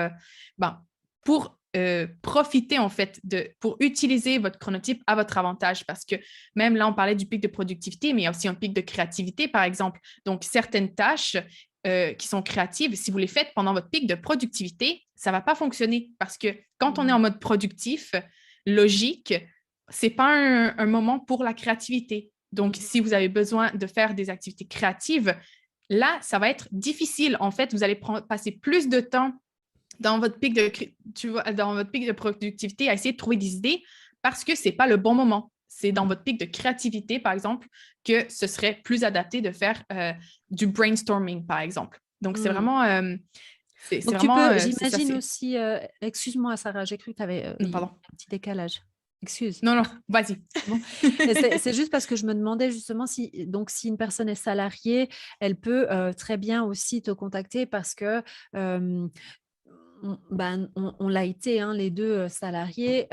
profiter en fait, pour utiliser votre chronotype à votre avantage. Parce que même là, on parlait du pic de productivité, mais il y a aussi un pic de créativité, par exemple. Donc, certaines tâches qui sont créatives, si vous les faites pendant votre pic de productivité, ça ne va pas fonctionner parce que quand on est en mode productif, logique, ce n'est pas un moment pour la créativité. Donc, si vous avez besoin de faire des activités créatives, là, ça va être difficile. En fait, vous allez passer plus de temps dans votre pic de productivité à essayer de trouver des idées parce que ce n'est pas le bon moment. C'est dans votre pic de créativité, par exemple, que ce serait plus adapté de faire du brainstorming, par exemple. Donc, c'est vraiment... Donc, tu peux, c'est ça, j'imagine aussi, excuse-moi, Sarah, j'ai cru que tu avais Non, pardon. un petit décalage. Excuse. Non, vas-y. Bon. C'est juste parce que je me demandais justement si une personne est salariée, elle peut très bien aussi te contacter parce que on l'a été, hein, les deux salariés.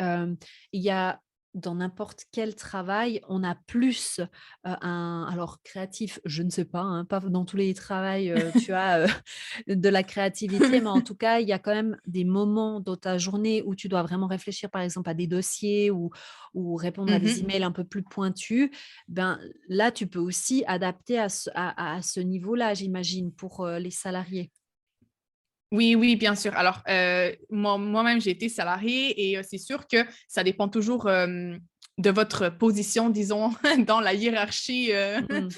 Il y a dans n'importe quel travail, on a plus alors créatif, je ne sais pas, hein, pas dans tous les travails, tu as de la créativité, mais en tout cas, il y a quand même des moments dans ta journée où tu dois vraiment réfléchir, par exemple, à des dossiers ou répondre à des emails un peu plus pointus. Ben, là, tu peux aussi adapter à ce niveau-là, j'imagine, pour les salariés. Oui, oui, bien sûr. Alors, moi-même, j'ai été salariée et c'est sûr que ça dépend toujours de votre position, disons, dans la hiérarchie Mm.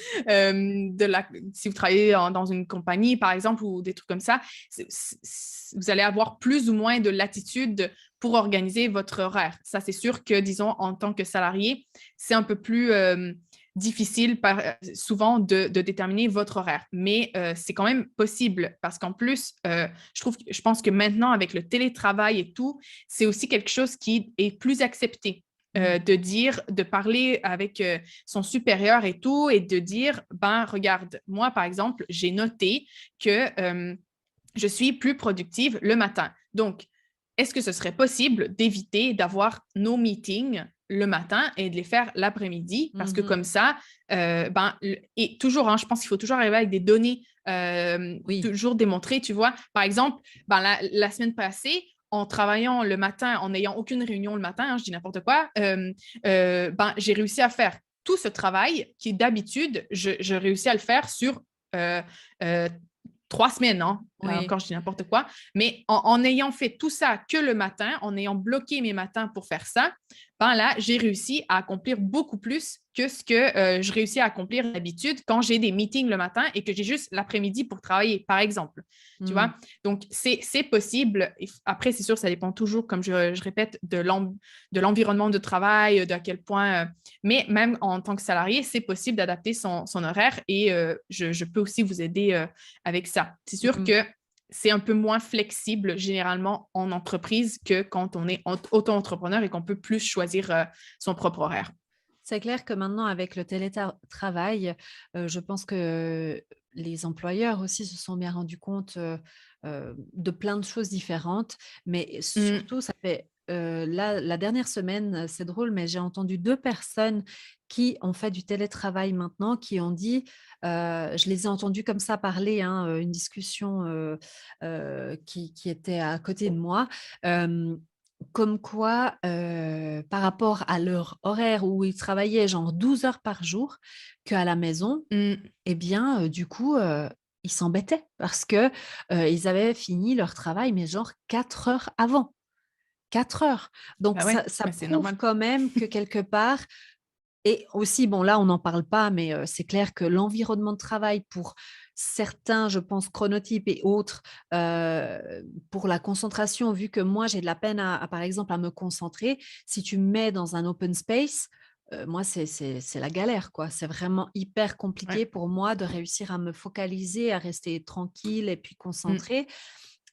si vous travaillez dans une compagnie, par exemple, ou des trucs comme ça, vous allez avoir plus ou moins de latitude pour organiser votre horaire. Ça, c'est sûr que, disons, en tant que salarié, c'est un peu plus difficile souvent de déterminer votre horaire. Mais c'est quand même possible parce qu'en plus, je pense que maintenant, avec le télétravail et tout, c'est aussi quelque chose qui est plus accepté. De parler avec son supérieur et tout, et de dire, ben, regarde, moi, par exemple, j'ai noté que je suis plus productive le matin. Donc, est-ce que ce serait possible d'éviter d'avoir nos meetings le matin et de les faire l'après-midi? Parce que comme ça, et toujours, hein, je pense qu'il faut toujours arriver avec des données Oui. toujours démontrées, tu vois. Par exemple, la semaine passée, en travaillant le matin, en n'ayant aucune réunion le matin, hein, je dis n'importe quoi, j'ai réussi à faire tout ce travail qui, d'habitude, je réussis à le faire sur euh, euh, 3 semaines, hein? Oui. Encore, je dis n'importe quoi. Mais en ayant fait tout ça que le matin, en ayant bloqué mes matins pour faire ça, là, j'ai réussi à accomplir beaucoup plus que ce que je réussis à accomplir d'habitude quand j'ai des meetings le matin et que j'ai juste l'après-midi pour travailler, par exemple. Tu vois? Donc, c'est possible. Après, c'est sûr, ça dépend toujours, comme je répète, de l'environnement de travail, de à quel point. Mais même en tant que salarié, c'est possible d'adapter son horaire et je peux aussi vous aider avec ça. C'est sûr que c'est un peu moins flexible généralement en entreprise que quand on est auto-entrepreneur et qu'on peut plus choisir son propre horaire. C'est clair que maintenant, avec le télétravail, je pense que les employeurs aussi se sont bien rendus compte de plein de choses différentes. Mais surtout, ça fait la dernière semaine, c'est drôle, mais j'ai entendu 2 personnes qui ont fait du télétravail maintenant, qui ont dit, je les ai entendues comme ça parler, hein, une discussion qui était à côté de moi. Comme quoi, par rapport à leur horaire où ils travaillaient genre 12 heures par jour, qu'à la maison, eh bien, du coup, ils s'embêtaient parce que, ils avaient fini leur travail, mais genre 4 heures avant. 4 heures. Donc Bah ouais, ça c'est prouve normal. quand même que quelque part et aussi, bon là, on n'en parle pas, mais c'est clair que l'environnement de travail pour certains, je pense, chronotypes et autres, pour la concentration, vu que moi, j'ai de la peine par exemple, à me concentrer, si tu me mets dans un open space, moi, c'est la galère, quoi. C'est vraiment hyper compliqué Ouais. pour moi de réussir à me focaliser, à rester tranquille et puis Mm. concentrée.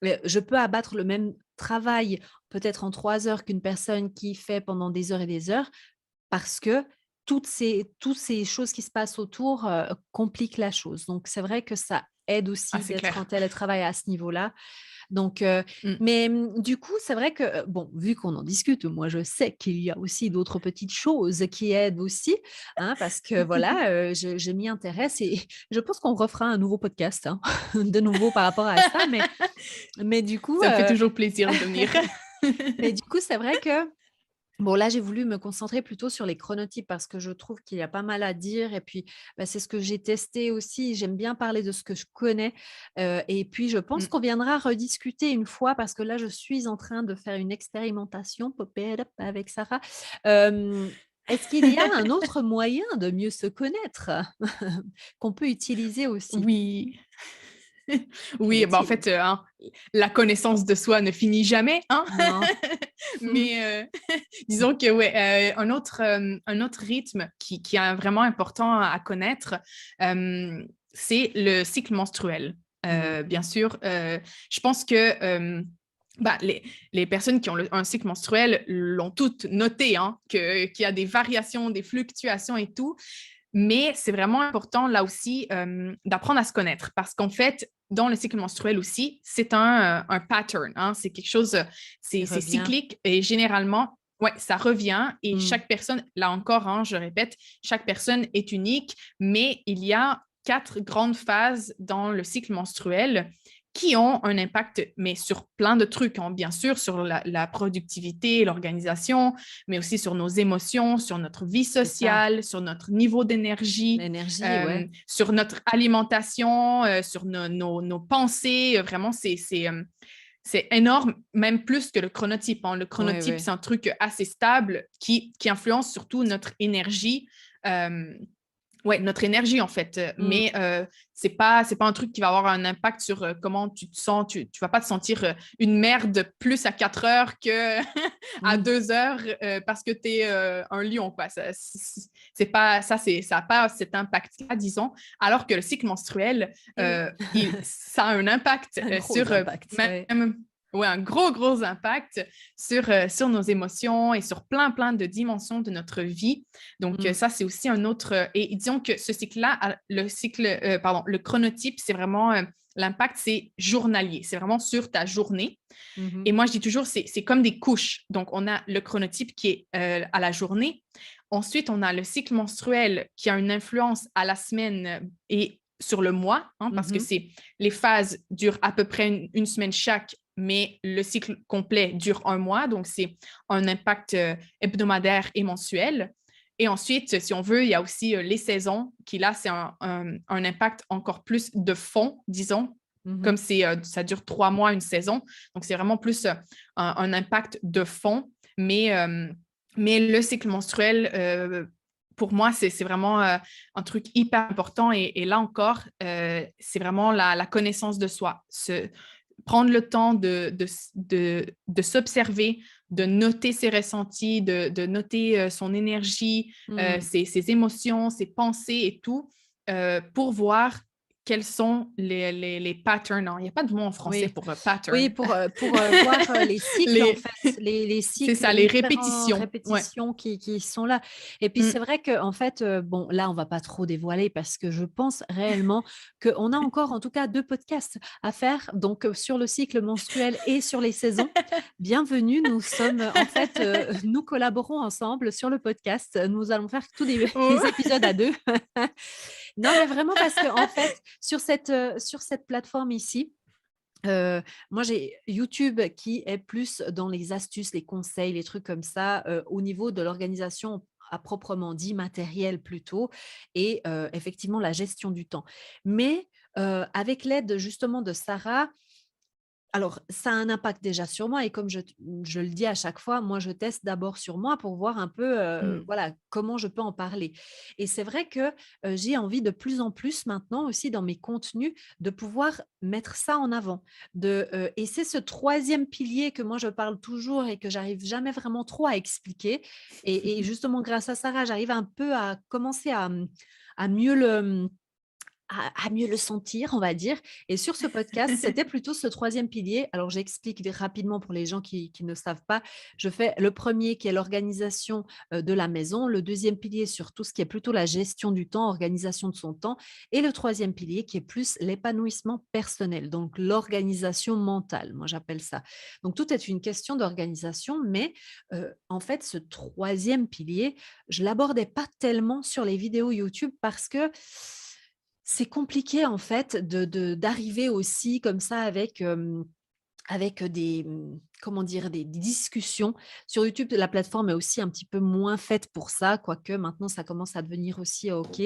Je peux abattre le même travail peut-être en 3 heures qu'une personne qui fait pendant des heures et des heures parce que toutes ces choses qui se passent autour, compliquent la chose. Donc c'est vrai que ça aide Ah, aussi c'est d'être en clair. télétravail à ce niveau-là. Donc, Mmh. mais du coup, c'est vrai que, bon, vu qu'on en discute, moi, je sais qu'il y a aussi d'autres petites choses qui aident aussi, hein, parce que voilà, je m'y intéresse et je pense qu'on refera un nouveau podcast, hein, de nouveau par rapport à ça, mais du coup, Ça me fait toujours plaisir de venir. mais du coup, c'est vrai que bon, là, j'ai voulu me concentrer plutôt sur les chronotypes parce que je trouve qu'il y a pas mal à dire et puis, bah, c'est ce que j'ai testé aussi. J'aime bien parler de ce que je connais, et puis je pense Mmh. qu'on viendra rediscuter une fois parce que là, je suis en train de faire une expérimentation pop it up avec Sarah. Est-ce qu'il y a un autre moyen de mieux se connaître qu'on peut utiliser aussi? Oui. Quel Oui, bah, en est-il? fait, hein, la connaissance de soi ne finit jamais, hein. Non. Mais disons que ouais, un autre rythme qui est vraiment important à connaître, c'est le cycle menstruel. Mmh. Bien sûr, je pense que, bah, les personnes qui ont un cycle menstruel l'ont toutes noté, hein, qu'il y a des variations, des fluctuations et tout. Mais c'est vraiment important là aussi d'apprendre à se connaître parce qu'en fait, dans le cycle menstruel aussi, c'est un pattern, hein, c'est quelque chose, Qui c'est revient. cyclique et généralement, ouais, ça revient et Mmh. chaque personne, là encore, hein, je répète, chaque personne est unique, mais il y a 4 grandes phases dans le cycle menstruel qui ont un impact, mais sur plein de trucs, hein, bien sûr, sur la productivité, l'organisation, mais aussi sur nos émotions, sur notre vie C'est ça, sociale, sur notre niveau d'énergie, l'énergie, ouais. sur notre alimentation, sur nos pensées. Vraiment, c'est énorme, même plus que le chronotype, hein. Le Ouais, chronotype, ouais. c'est un truc assez stable qui influence surtout notre énergie. Euh, Ouais, notre énergie en fait, Mmh. mais c'est pas un truc qui va avoir un impact sur comment tu te sens. Tu vas pas te sentir une merde plus à 4 heures que à Mmh. 2 heures parce que tu es un lion, quoi. C'est pas ça, ça a pas cet impact-là, disons. Alors que le cycle menstruel, Et oui, ça a un impact un sur gros impact, ouais. même ouais, un gros impact sur nos émotions et sur plein de dimensions de notre vie. Donc, Mmh. ça, c'est aussi un autre. Et disons que ce cycle-là, pardon, le chronotype, c'est vraiment l'impact, c'est journalier. C'est vraiment sur ta journée. Mmh mh. Et moi, je dis toujours, c'est comme des couches. Donc, on a le chronotype qui est à la journée. Ensuite, on a le cycle menstruel qui a une influence à la semaine et sur le mois, hein, parce que Mmh. les phases durent à peu près une semaine chaque, mais le cycle complet dure un mois. Donc, c'est un impact hebdomadaire et mensuel. Et ensuite, si on veut, il y a aussi les saisons, qui là, c'est un impact encore plus de fond, disons, Mmh. comme ça dure 3 mois, une saison. Donc, c'est vraiment plus un impact de fond. Mais le cycle menstruel, pour moi, c'est vraiment un truc hyper important. Et là encore, c'est vraiment la connaissance de soi. Prendre le temps de s'observer, de noter ses ressentis, de noter son énergie, Mmh. ses émotions, ses pensées et tout, pour voir quels sont les patterns. Non, il n'y a pas de mot en français Oui. pour Oui, pattern. pour, voir, les cycles, en les, fait, les c'est cycles, ça, les les différentes répétitions. Ouais. répétitions qui sont là et puis c'est Mm. vrai qu'en fait, bon, là, on va pas trop dévoiler parce que je pense réellement qu'on a encore, en tout cas, 2 podcasts à faire donc sur le cycle menstruel et sur les saisons. Bienvenue, nous sommes, en fait, nous collaborons ensemble sur le podcast. Nous allons faire tous des Oh. des épisodes à 2. Non, mais vraiment parce qu'en fait, sur cette plateforme ici, moi, j'ai YouTube qui est plus dans les astuces, les conseils, les trucs comme ça, au niveau de l'organisation à proprement dit, matériel plutôt et effectivement la gestion du temps. Mais avec l'aide justement de Sarah, alors, ça a un impact déjà sur moi et comme je le dis à chaque fois, moi, je teste d'abord sur moi pour voir un peu, Mm. voilà, comment je peux en parler et c'est vrai que, j'ai envie de plus en plus maintenant aussi dans mes contenus de pouvoir mettre ça en avant, et c'est ce troisième pilier que moi je parle toujours et que j'arrive jamais vraiment trop à expliquer et justement grâce à Sarah, j'arrive un peu à commencer à mieux à mieux le sentir, on va dire. Et sur ce podcast, c'était plutôt ce troisième pilier. Alors, j'explique rapidement pour les gens qui ne savent pas. Je fais le premier qui est l'organisation de la maison, le deuxième pilier sur tout ce qui est plutôt la gestion du temps, organisation de son temps, et le troisième pilier qui est plus l'épanouissement personnel, donc l'organisation mentale, moi j'appelle ça. Donc, tout est une question d'organisation, mais en fait, ce troisième pilier, je l'abordais pas tellement sur les vidéos YouTube parce que c'est compliqué en fait d'arriver aussi comme ça avec des, comment dire? Des discussions. Sur YouTube, la plateforme est aussi un petit peu moins faite pour ça, quoique maintenant ça commence à devenir aussi OK.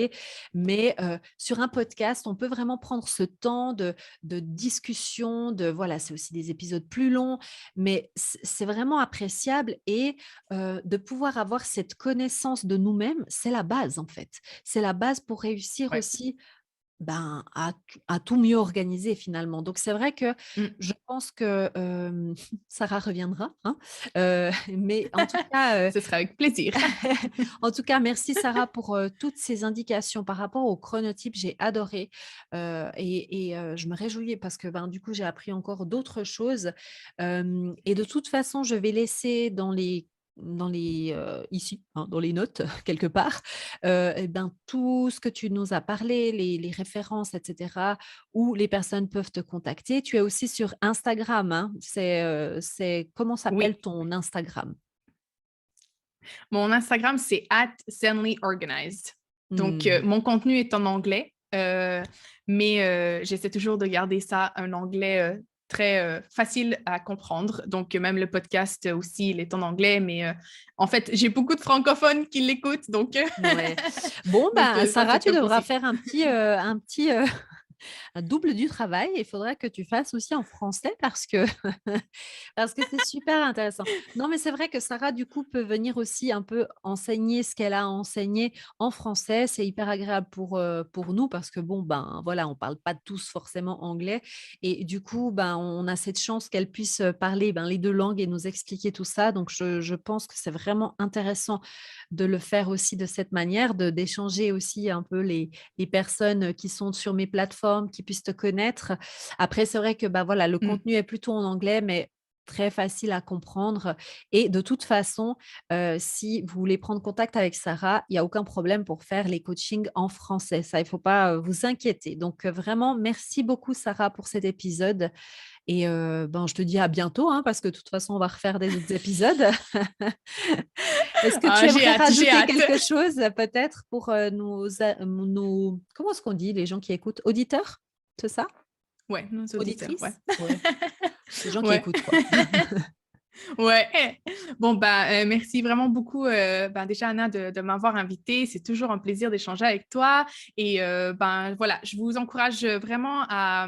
Mais, sur un podcast, on peut vraiment prendre ce temps de discussion, voilà, c'est aussi des épisodes plus longs, mais c'est vraiment appréciable et de pouvoir avoir cette connaissance de nous-mêmes, c'est la base en fait. C'est la base pour réussir Ouais. aussi à tout mieux organiser finalement. Donc c'est vrai que Mmh. je pense que, Sarah reviendra, hein, mais en tout cas, Ce sera avec plaisir. en tout cas merci Sarah pour, toutes ces indications par rapport au chronotype. J'ai adoré, je me réjouis parce que, ben, du coup, j'ai appris encore d'autres choses, hem et de toute façon, je vais laisser ici, hein, dans les notes quelque part, et ben, tout ce que tu nous as parlé, les références et cetera, où les personnes peuvent te contacter. Tu es aussi sur Instagram, hein? C'est comment Oui. s'appelle ton Instagram? Mon Instagram, c'est @zenlyorganized. Donc, Mmh. mon contenu est en anglais, mais j'essaie toujours de garder ça un anglais très facile à comprendre. Donc, même le podcast aussi, il est en anglais, mais en fait, j'ai beaucoup de francophones qui l'écoutent, donc, Ouais. Bon, donc ben, ça, Sarah, c'est tu top devras aussi. faire un petit, un double du travail. Il faudra que tu fasses aussi en français parce que parce que c'est super intéressant. Non, mais c'est vrai que Sarah, du coup, peut venir aussi un peu enseigner ce qu'elle a enseigné en français. C'est hyper agréable pour nous parce que bon, ben, voilà, on parle pas tous forcément anglais et du coup, ben, on a cette chance qu'elle puisse, parler, ben, les 2 langues et nous expliquer tout ça. Donc je pense que c'est vraiment intéressant de le faire aussi de cette manière, d'échanger aussi un peu les personnes qui sont sur mes plateformes, qui puissent te connaître. Après, c'est vrai que bah, voilà, le Mmh. contenu est plutôt en anglais, mais très facile à comprendre. Et de toute façon, si vous voulez prendre contact avec Sarah, il n'y a aucun problème pour faire les coachings en français. Ça, il ne faut pas vous inquiéter. Donc, vraiment, merci beaucoup, Sarah, pour cet épisode. Et ben, je te dis à bientôt, hein, parce que de toute façon, on va refaire des autres épisodes. Est-ce que tu Ah, j'ai aimerais hâte, j'ai rajouter hâte. quelque chose, peut-être pour, comment est-ce qu'on dit, les gens qui écoutent? Auditeurs? C'est ça? Ouais, nos auditeurs, ouais. Auditrices? Ouais, les gens qui Ouais. écoutent, quoi. Ouais. Bon, bah, merci vraiment beaucoup, ben, déjà, Anna, de m'avoir invitée. C'est toujours un plaisir d'échanger avec toi. Et ben, voilà, je vous encourage vraiment à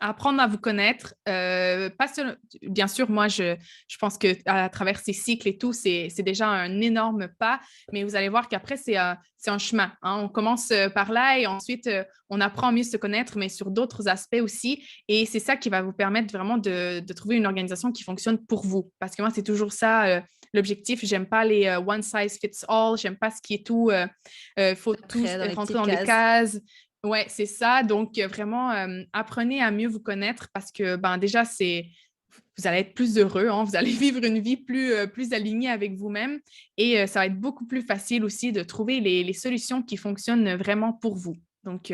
apprendre à vous connaître. Pas bien sûr, moi, je pense qu'à travers ces cycles et tout, c'est déjà un énorme pas. Mais vous allez voir qu'après, c'est un chemin, hein. On commence par là et ensuite, on apprend à mieux se connaître, mais sur d'autres aspects aussi. Et c'est ça qui va vous permettre vraiment de trouver une organisation qui fonctionne pour vous. Parce que moi, c'est toujours ça, l'objectif. J'aime pas les one size fits all. J'aime pas ce qui est tout, faut tout Après, dans les rentrer petites dans des cases. cases. Ouais, c'est ça. Donc, vraiment, apprenez à mieux vous connaître parce que, ben, déjà, vous allez être plus heureux, hein, vous allez vivre une vie plus alignée avec vous-même et ça va être beaucoup plus facile aussi de trouver les solutions qui fonctionnent vraiment pour vous. Donc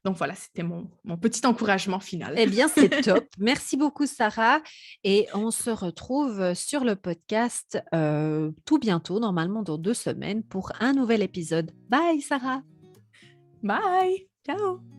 voilà, c'était mon petit encouragement final. Eh bien, c'est top. Merci beaucoup, Sarah et on se retrouve sur le podcast, tout bientôt, normalement dans 2 semaines pour un nouvel épisode. Bye, Sarah. Bye! Ciao!